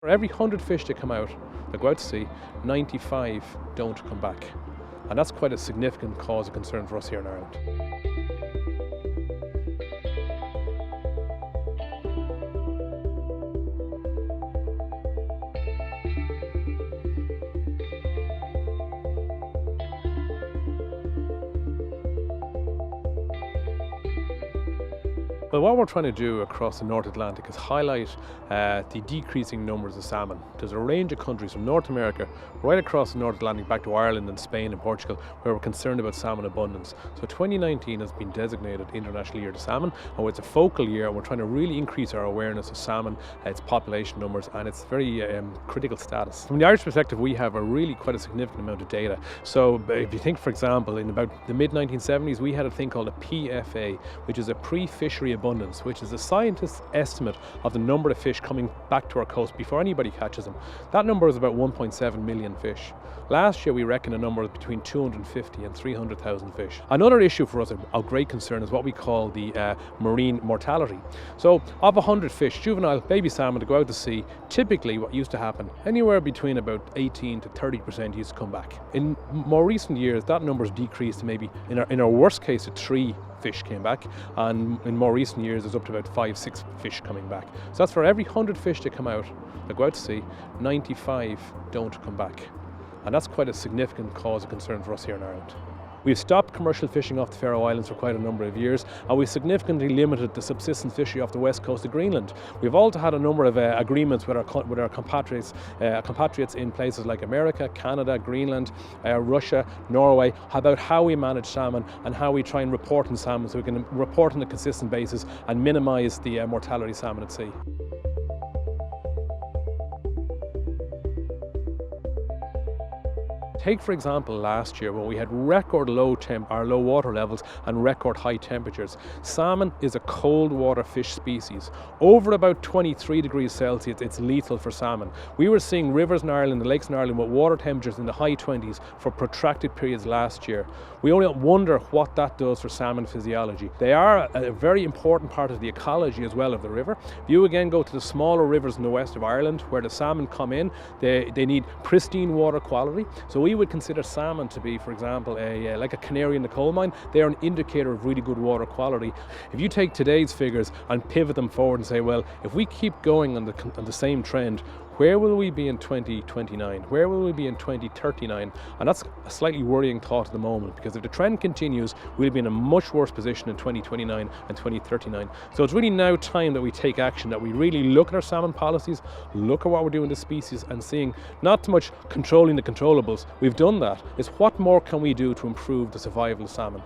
For every 100 fish that come out, that go out to sea, 95 don't come back. And that's quite a significant cause of concern for us here in Ireland. Well, what we're trying to do across the North Atlantic is highlight the decreasing numbers of salmon. There's a range of countries from North America right across the North Atlantic back to Ireland and Spain and Portugal where we're concerned about salmon abundance. So 2019 has been designated International Year of Salmon, and it's a focal year, and we're trying to really increase our awareness of salmon, its population numbers and its very critical status. From the Irish perspective, we have a really quite a significant amount of data. So if you think, for example, in about the mid-1970s, we had a thing called a PFA, which is a pre-fishery abundance, which is a scientist's estimate of the number of fish coming back to our coast before anybody catches them. That number is about 1.7 million fish. Last year we reckon a number of between 250 and 300,000 fish. Another issue for us of great concern is what we call the marine mortality. So of 100 fish, juvenile baby salmon to go out to sea, typically what used to happen, anywhere between about 18 to 30% used to come back. In more recent years that number has decreased to maybe, in our worst case, to 3 fish came back, and in more recent years there's up to about 5-6 fish coming back. So that's for every 100 fish that come out, that go out to sea, 95 don't come back. And that's quite a significant cause of concern for us here in Ireland. We've stopped commercial fishing off the Faroe Islands for quite a number of years, and we've significantly limited the subsistence fishery off the west coast of Greenland. We've also had a number of agreements with our compatriots in places like America, Canada, Greenland, Russia, Norway, about how we manage salmon and how we try and report on salmon so we can report on a consistent basis and minimise the mortality of salmon at sea. Take, for example, last year when we had record low water levels and record high temperatures. Salmon is a cold water fish species. Over about 23 degrees Celsius, it's lethal for salmon. We were seeing rivers in Ireland, the lakes in Ireland, with water temperatures in the high 20s for protracted periods last year. We only wonder what that does for salmon physiology. They are a very important part of the ecology as well of the river. If you again go to the smaller rivers in the west of Ireland where the salmon come in, they need pristine water quality. So we would consider salmon to be, for example, like a canary in the coal mine. They are an indicator of really good water quality. If you take today's figures and pivot them forward and say, well, if we keep going on the same trend, where will we be in 2029? Where will we be in 2039? And that's a slightly worrying thought at the moment, because if the trend continues, we'll be in a much worse position in 2029 and 2039. So it's really now time that we take action, that we really look at our salmon policies, look at what we're doing to species, and seeing not so much controlling the controllables. We've done that. It's what more can we do to improve the survival of salmon?